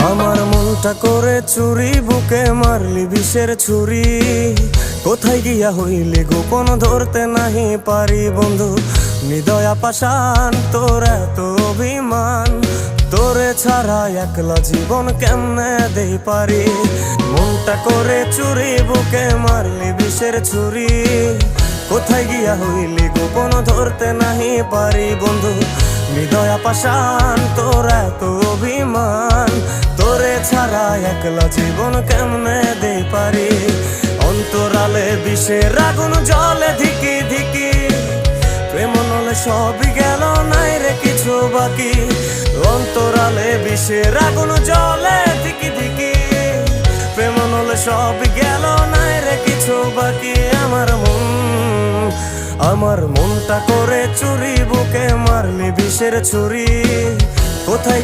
আমার মনটা করে চুরি, বুকে মারলি বিষের ছুরি। কোথায় গিয়া হইলি গোপন ধরতে নাহি পারি বন্ধু। হৃদয়া পাষাণ তোর এত অভিমান, তোরে ছাড়া একলা জীবন কেমনে দেই পারি। মনটা করে চুরি, বুকে মারলি বিষের ছুরি। কোথায় গিয়া হইলি গোপন ধরতে নাহি পারি বন্ধু। হৃদয়া পাষাণ তোর এত অভিমান, তোরে ছাড়া একলা জীবন কেমনে দেই পারি। অন্তরালে বিষের আগুন জ্বলে ধিকি ধিকি, প্রেম নলে সবই গেল নাই রে কিছু বাকি। অন্তরালে বিষের আগুন জ্বলে ধিকি ধিকি, প্রেম নলে সবই গেল নাই রে কিছু বাকি। আমার মনটা করে চুরি, বুকে মারলি বিষের ছুরি। কোথায়